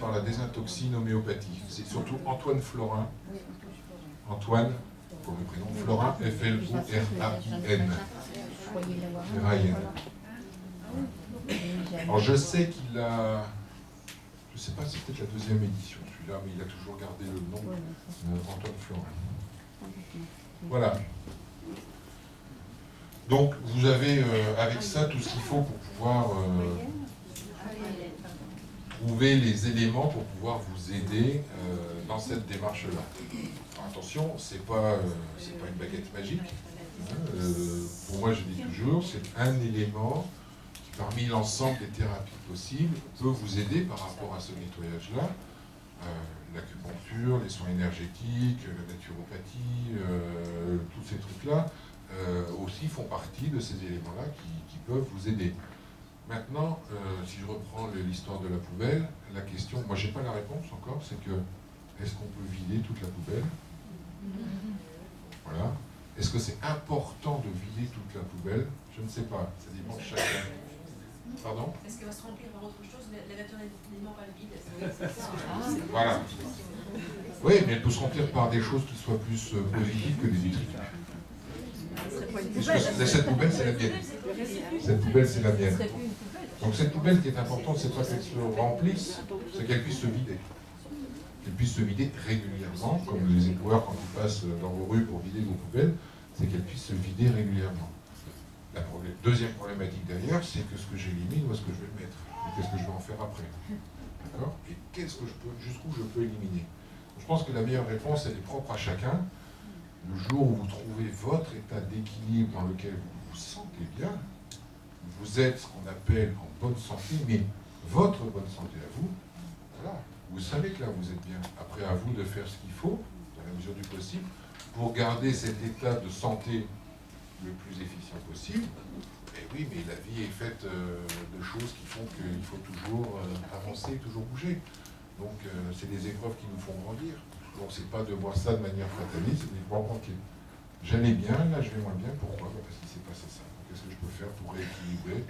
par la désintoxine homéopathie. C'est surtout Antoine Florin. Antoine, pour le prénom, Florin, F-L-O-R-A-I-N. F-R-A-I-N. Alors je sais qu'il a... Je ne sais pas si c'est peut-être la deuxième édition, celui-là, mais il a toujours gardé le nom Antoine Florin. Voilà. Donc vous avez avec ça tout ce qu'il faut pour pouvoir trouver les éléments pour pouvoir vous aider dans cette démarche-là. Attention, c'est pas une baguette magique. Pour moi, je dis toujours, c'est un élément qui, parmi l'ensemble des thérapies possibles, peut vous aider par rapport à ce nettoyage-là. L'acupuncture, les soins énergétiques, la naturopathie, tous ces trucs-là aussi font partie de ces éléments-là qui peuvent vous aider. Maintenant, si je reprends l'histoire de la poubelle, la question, moi j'ai pas la réponse encore, c'est que est-ce qu'on peut vider toute la poubelle? Voilà. Est-ce que c'est important de vider toute la poubelle? Je ne sais pas, ça dépend de chacun. Pardon? Est-ce qu'elle va se remplir par autre chose? La nature n'est pas vide. Voilà. Oui, mais elle peut se remplir par des choses qui soient plus positives que des détritus. Cette poubelle, c'est la mienne. Cette poubelle, c'est la mienne. Donc cette poubelle, qui est importante, c'est pas qu'elle se remplisse, c'est qu'elle puisse se vider. Qu'elle puisse se vider régulièrement, comme les éboueurs quand ils passent dans vos rues pour vider vos poubelles, c'est qu'elle puisse se vider régulièrement. La deuxième problématique derrière, c'est que ce que j'élimine, où est-ce que je vais le mettre? Et qu'est-ce que je vais en faire après? D'accord? Et qu'est-ce que je peux, jusqu'où je peux éliminer? Je pense que la meilleure réponse, elle est propre à chacun. Le jour où vous trouvez votre état d'équilibre dans lequel vous vous sentez bien, vous êtes ce qu'on appelle en bonne santé, mais votre bonne santé à vous, voilà, vous savez que là vous êtes bien. Après, à vous de faire ce qu'il faut, dans la mesure du possible, pour garder cet état de santé le plus efficient possible. Et oui, mais la vie est faite de choses qui font qu'il faut toujours avancer, toujours bouger. Donc c'est des épreuves qui nous font grandir. Donc c'est pas de voir ça de manière fataliste, mais de voir, ok, j'allais bien, là je vais moins bien, pourquoi? Parce qu'il s'est passé ça. Qu'est-ce que je peux faire pour rééquilibrer,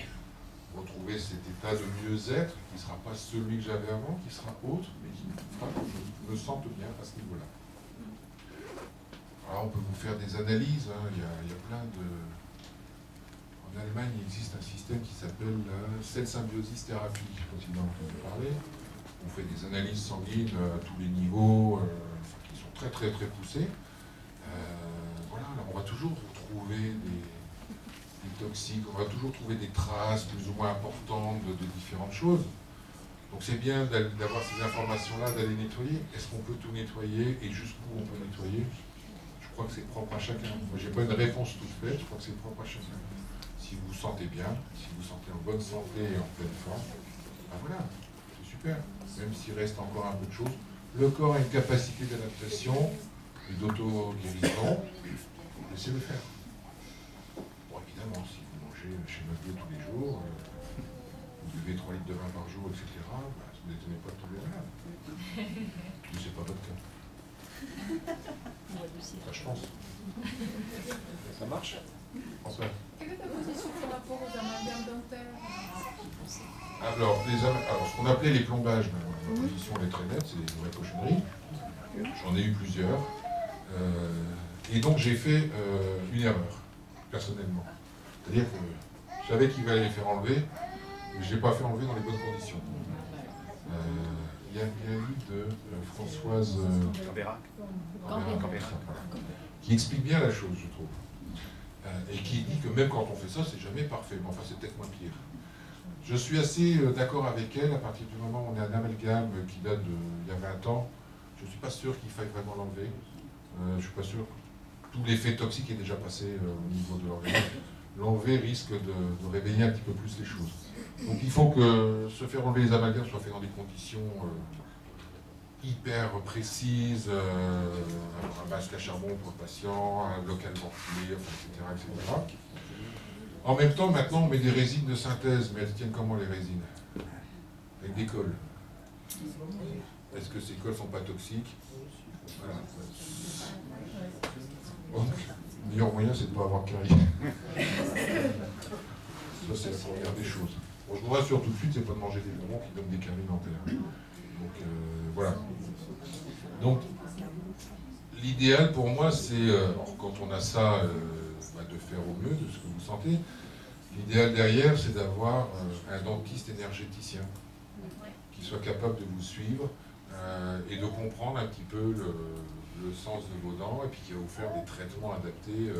retrouver cet état de mieux-être, qui ne sera pas celui que j'avais avant, qui sera autre, mais qui fera que je me sente bien à ce niveau-là. Alors on peut vous faire des analyses, hein. Il y a plein de... En Allemagne, il existe un système qui s'appelle la cell symbiosis thérapie, je ne sais pas si vous en avez entendu parler. On fait des analyses sanguines à tous les niveaux, qui sont très très très poussées. Voilà, alors on va toujours trouver des toxiques, on va toujours trouver des traces plus ou moins importantes de différentes choses. Donc c'est bien d'avoir ces informations-là, d'aller nettoyer. Est-ce qu'on peut tout nettoyer et jusqu'où on peut nettoyer? Je crois que c'est propre à chacun. Moi j'ai pas une réponse toute faite, je crois que c'est propre à chacun. Si vous vous sentez bien, si vous vous sentez en bonne santé et en pleine forme, ben voilà, c'est super. Même s'il reste encore un peu de choses, le corps a une capacité d'adaptation et d'auto-guérison, laissez-le faire. Bon, évidemment, si vous mangez chez Meublé tous les jours, vous buvez 3 litres de vin par jour, etc., bah, vous n'étonnez pas de tomber malade. Mais c'est pas votre cas. Ça, je pense. Ça marche? François? Quelle est ta position par rapport aux amalgames dentaires? Alors, ce qu'on appelait les plombages, ma position est très nette, c'est des vraies cochonneries. J'en ai eu plusieurs. Et donc j'ai fait une erreur, personnellement. C'est-à-dire que je savais qu'il fallait les faire enlever, mais je ne l'ai pas fait enlever dans les bonnes conditions. Il y a un livre de Françoise Cambera, qui explique bien la chose, je trouve. Et qui dit que même quand on fait ça, c'est jamais parfait. Mais enfin, c'est peut-être moins pire. Je suis assez d'accord avec elle à partir du moment où on a un amalgame qui date d'il y a 20 ans. Je ne suis pas sûr qu'il faille vraiment l'enlever. Je ne suis pas sûr que tout l'effet toxique est déjà passé au niveau de l'organisme. L'enlever risque de réveiller un petit peu plus les choses. Donc il faut que se faire enlever les amalgames soit fait dans des conditions hyper précises, un masque à charbon pour le patient, un local ventilé, etc., etc. En même temps, maintenant, on met des résines de synthèse, mais elles tiennent comment les résines? Avec des cols. Est-ce que ces cols ne sont pas toxiques? Voilà. Donc, le meilleur moyen, c'est de ne pas avoir de carie. Ça, c'est la première des choses. Bon, je vous rassure tout de suite, c'est pas de manger des bonbons qui donnent des caries dentaires. Donc, voilà. Donc, l'idéal pour moi, c'est, quand on a ça, de faire au mieux de ce que vous sentez. L'idéal derrière, c'est d'avoir un dentiste énergéticien qui soit capable de vous suivre et de comprendre un petit peu le sens de vos dents, et puis qui va vous faire des traitements adaptés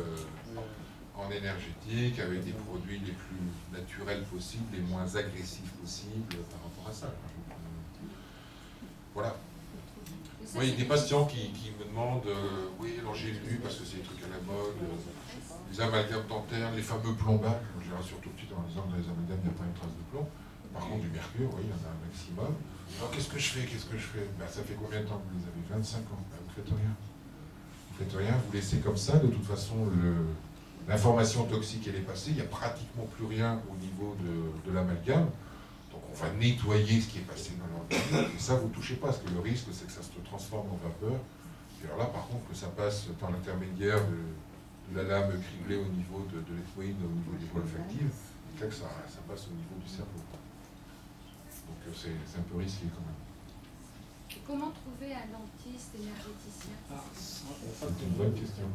en énergétique, avec des produits les plus naturels possibles, les moins agressifs possibles par rapport à ça. Voilà. Moi, il y a des patients qui me demandent oui, alors j'ai lu, parce que c'est des trucs à la mode, les amalgames dentaires, les fameux plombages. Je les rassure tout de suite en disant que dans les amalgames, il n'y a pas une trace de plomb. Par contre, du mercure, oui, il y en a un maximum. Alors, qu'est-ce que je fais ben, ça fait combien de temps que vous les avez? 25 ans. Ben, vous ne faites rien. Vous ne faites rien, vous laissez comme ça. De toute façon, l'information toxique, elle est passée. Il n'y a pratiquement plus rien au niveau de l'amalgame. Donc, on va nettoyer ce qui est passé dans l'organisme. Et ça, vous ne touchez pas, parce que le risque, c'est que ça se transforme en vapeur. Et alors là, par contre, que ça passe par l'intermédiaire de la lame criblée au niveau de l'étoile, au niveau des voies olfactives, et là que ça passe au niveau du cerveau. Donc c'est un peu risqué quand même. Et comment trouver un dentiste énergéticien? C'est une bonne question.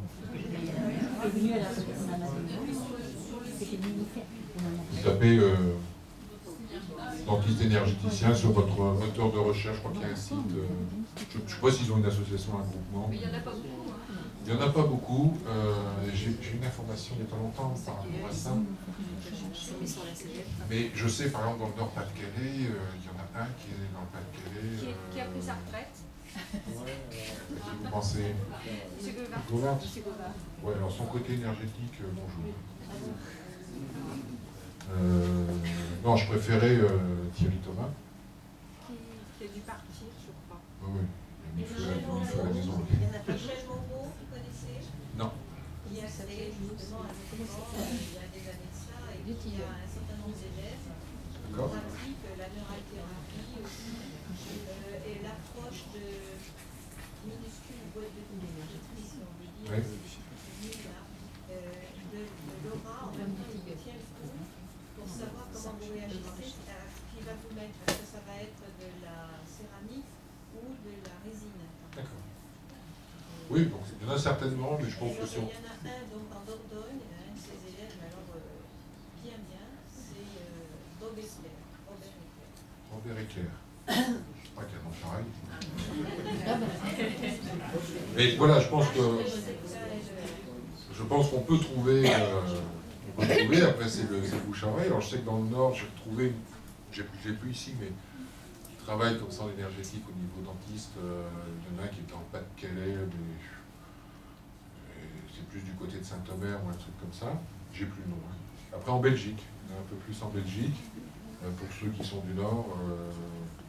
Vous tapez dentiste énergéticien sur votre moteur de recherche, je crois qu'il y a un site. Je ne sais pas s'ils ont une association, un groupement. Mais il n'y en a pas beaucoup. Il n'y en a pas beaucoup. J'ai une information il n'y a pas longtemps par rapport à ça. Mais je sais, par exemple, dans le Nord-Pas-de-Calais, il y en a un qui est dans le Pas-de-Calais. Qui a pris sa retraite. Vous pensez Monsieur Govard. Ouais, alors son côté énergétique, bonjour. Non, je préférais Thierry Thomas. Qui a dû partir, je crois. Oui, il y a mis feu à la maison. Michel Moreau, vous connaissez? Non. Il y a justement un événement, il y a des années de ça, et il y a un certain nombre d'élèves qui pratiquent la neurathérapie aussi, et l'approche de minuscules boîtes de énergétique, si on veut dire, de l'aura, en même temps, il tient le coup pour savoir comment vous réagissez à ce qu'il va vous mettre. Est-ce que ça va être de la céramique ou de la résine? D'accord. Oui, donc il y en a certainement, mais je pense que si on... Il y en a un donc en Dordogne, un de ses élèves, alors bien, c'est Bob Éclair. Robert Éclair. Je ne sais pas quel nom pareil. Mais voilà, je pense qu'on peut trouver, après c'est le bouche à oreille. Alors je sais que dans le Nord, j'ai retrouvé, j'ai plus ici, mais qui travaille comme ça en énergétique au niveau dentiste. Il y en a un qui est dans le Pas-de-Calais, mais c'est plus du côté de Saint-Omer ou un truc comme ça. J'ai plus le nom. Après en Belgique, il y en a un peu plus en Belgique. Pour ceux qui sont du Nord,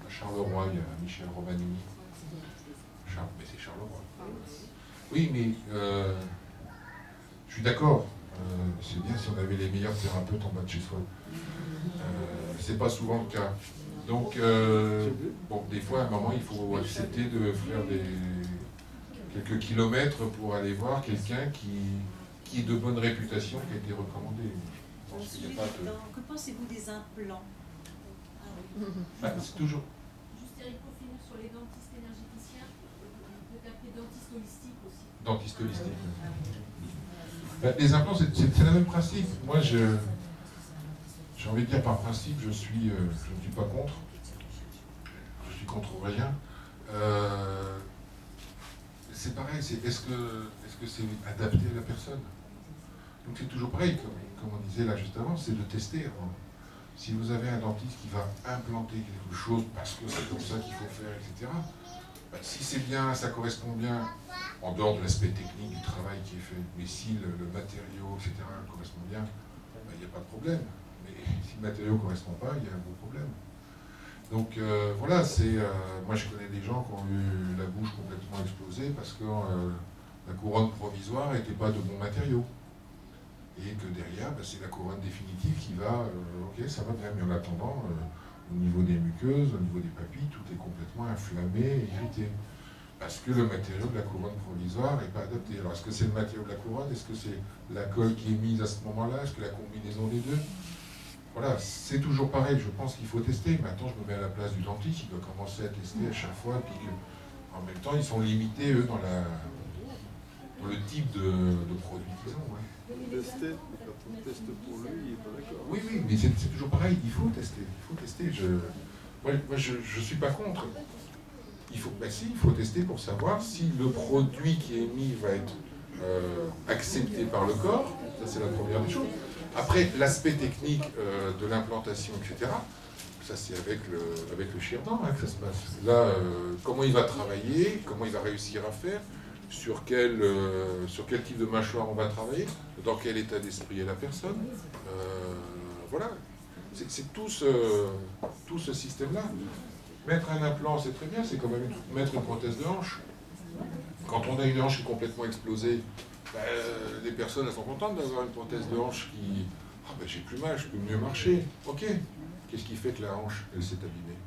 à Charleroi, il y a Michel Romanini. Mais c'est Charleroi. Oui, mais je suis d'accord. C'est bien si on avait les meilleurs thérapeutes en bas de chez soi. C'est pas souvent le cas. Donc, bon, des fois, à un moment, il faut accepter de faire quelques kilomètres pour aller voir quelqu'un qui est de bonne réputation, qui a été recommandé. Je pense qu'il n'y a pas de... Que pensez-vous des implants? C'est toujours... Juste Eric, pour finir sur les dentistes énergéticiens, on peut appeler dentiste holistique aussi. Dentiste holistique. Les implants, c'est le même principe. Moi, j'ai envie de dire par principe, je ne suis pas contre. Je suis contre rien. C'est pareil, est-ce que c'est adapté à la personne? Donc c'est toujours pareil, comme on disait là juste avant, c'est de tester avant. Si vous avez un dentiste qui va implanter quelque chose parce que c'est comme ça qu'il faut faire, etc., ben, si c'est bien, ça correspond bien, en dehors de l'aspect technique du travail qui est fait, mais si le matériau, etc., correspond bien, ben, il n'y a pas de problème. Mais si le matériau ne correspond pas, il y a un gros problème. Donc voilà, moi je connais des gens qui ont eu la bouche complètement explosée parce que la couronne provisoire n'était pas de bon matériau. Et que derrière, ben, c'est la couronne définitive qui va, ok, ça va bien, mais en attendant, au niveau des muqueuses, au niveau des papilles, tout est complètement inflammé et irrité. Parce que le matériau de la couronne provisoire n'est pas adapté. Alors est-ce que c'est le matériau de la couronne? Est-ce que c'est la colle qui est mise à ce moment-là? Est-ce que la combinaison des deux? voilà, c'est toujours pareil, je pense qu'il faut tester. Maintenant, je me mets à la place du dentiste, il doit commencer à tester à chaque fois, puis en même temps, ils sont limités, eux, dans le type de produit qu'ils ont. Ouais. Tester, quand on teste pour lui, il n'est pas d'accord. Oui, oui, mais c'est toujours pareil, il faut tester. Moi, je ne suis pas contre. Il faut tester pour savoir si le produit qui est émis va être accepté par le corps. Ça, c'est la première des choses. Après, l'aspect technique de l'implantation, etc., ça, c'est avec le chirurgien que ça se passe. Là, comment il va travailler, comment il va réussir à faire, sur quel type de mâchoire on va travailler, dans quel état d'esprit est la personne. Voilà. C'est tout ce système-là. Mettre un implant, c'est très bien, c'est quand même mettre une prothèse de hanche. Quand on a une hanche qui est complètement explosée, les personnes elles sont contentes d'avoir une prothèse de hanche qui... Ah ben j'ai plus mal, je peux mieux marcher. Ok. Qu'est-ce qui fait que la hanche, elle s'est abîmée?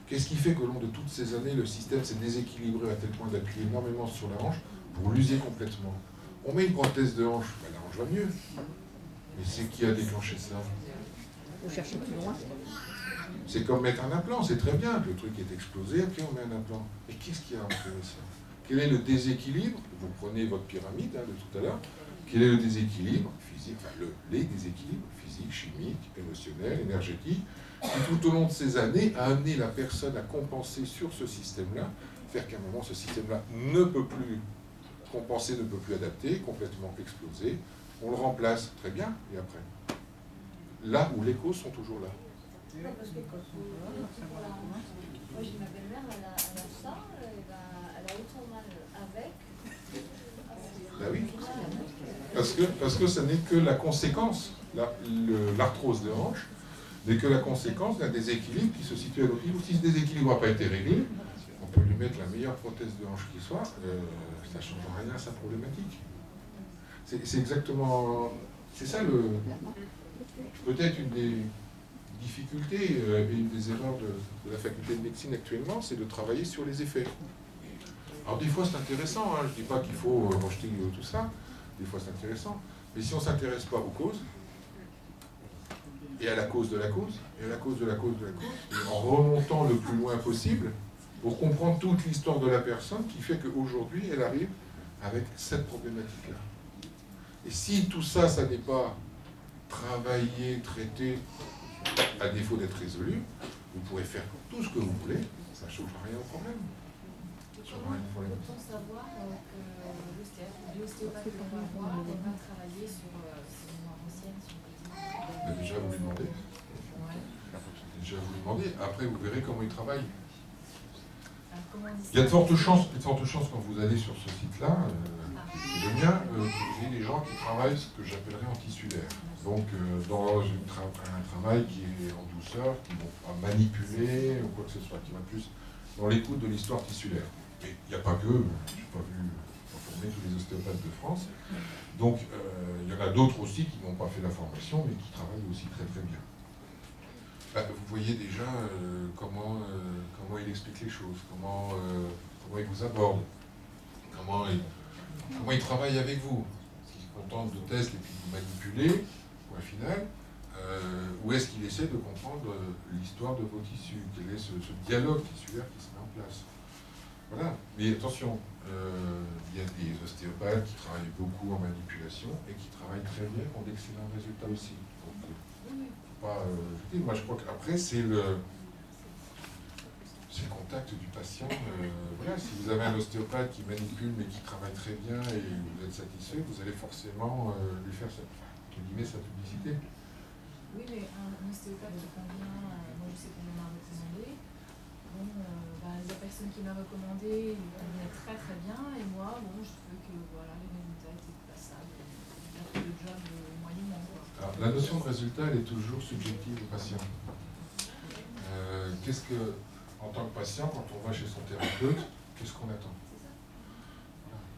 Qu'est-ce qui fait qu'au long de toutes ces années, le système s'est déséquilibré à tel point d'appuyer énormément sur la hanche pour l'user complètement? On met une prothèse de hanche, la hanche va mieux. Mais c'est qui a déclenché ça? Vous cherchez plus loin. C'est comme mettre un implant, c'est très bien, le truc est explosé, ok, on met un implant. Et qu'est-ce qui a entraîné ça? Quel est le déséquilibre? Vous prenez votre pyramide de tout à l'heure. Quel est le déséquilibre physique, les déséquilibres physiques, chimiques, émotionnels, énergétiques, qui tout au long de ces années a amené la personne à compenser sur ce système-là, faire qu'à un moment ce système-là ne peut plus compenser, ne peut plus adapter, complètement exploser. On le remplace, très bien, et après? Là où les causes sont toujours là. Non, parce que quand moi j'ai ma belle-mère, elle a ça, elle a autant mal avec. Ben oui. Parce que ce n'est que la conséquence, l'arthrose de hanche n'est que la conséquence d'un déséquilibre qui se situe à l'autre niveau. Si ce déséquilibre n'a pas été réglé, on peut lui mettre la meilleure prothèse de hanche qui soit, ça ne change rien à sa problématique. C'est exactement... C'est ça peut-être une des difficultés et une des erreurs de la faculté de médecine actuellement, c'est de travailler sur les effets. Alors des fois c'est intéressant, je ne dis pas qu'il faut rejeter tout ça, des fois c'est intéressant, mais si on ne s'intéresse pas aux causes, et à la cause de la cause, et à la cause de la cause de la cause, et en remontant le plus loin possible, pour comprendre toute l'histoire de la personne qui fait qu'aujourd'hui elle arrive avec cette problématique-là. Et si tout ça, ça n'est pas travaillé, traité, à défaut d'être résolu, vous pourrez faire tout ce que vous voulez, ça ne change rien au problème. Peut-on savoir que l'ostéopathe que l'on va voir va travailler sur ces mémoires anciennes, si on peut dire? Déjà, vous lui demandez. Déjà, vous lui demandez. Après, vous verrez comment il travaille. Il y a de fortes chances quand vous allez sur ce site-là, le mien, que vous ayez des gens qui travaillent ce que j'appellerais en tissulaire. Donc, dans un travail qui est en douceur, qui ne vont pas manipuler ou quoi que ce soit, qui va plus dans l'écoute de l'histoire tissulaire. Mais il n'y a pas que, je n'ai pas vu former tous les ostéopathes de France. Donc, il y en a d'autres aussi qui n'ont pas fait la formation, mais qui travaillent aussi très très bien. Vous voyez déjà comment il explique les choses, comment il vous aborde, comment il travaille avec vous. Est-ce qu'il se contente de tests et puis de vous manipuler, point final, ou est-ce qu'il essaie de comprendre l'histoire de vos tissus, quel est ce dialogue tissulaire qui se met en place. Voilà, mais attention, il y a des ostéopathes qui travaillent beaucoup en manipulation et qui travaillent très bien, qui ont d'excellents résultats aussi. Donc, moi je crois qu'après c'est le contact du patient. Voilà, si vous avez un ostéopathe qui manipule mais qui travaille très bien et vous êtes satisfait, vous allez forcément lui faire sa publicité. Oui, mais un ostéopathe qui convient, moi je sais qu'on m'en a recommandé. Bon, la personne qui m'a recommandé, il convenait très très bien, et moi, bon, je trouvais que voilà, les résultats étaient passables. Il a fait le job moyennement. Alors, la notion de résultat, elle est toujours subjective au patient. En tant que patient, quand on va chez son thérapeute, qu'est-ce qu'on attend?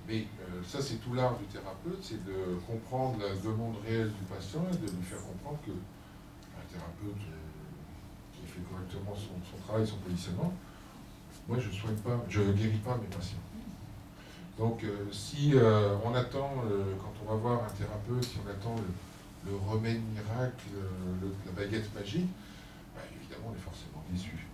Mais ça, c'est tout l'art du thérapeute, c'est de comprendre la demande réelle du patient et de lui faire comprendre que un thérapeute qui fait correctement son travail, son positionnement, moi je ne guéris pas mes patients. Donc si on attend, quand on va voir un thérapeute, si on attend le remède miracle, la baguette magique, bah, évidemment, on est forcément déçu.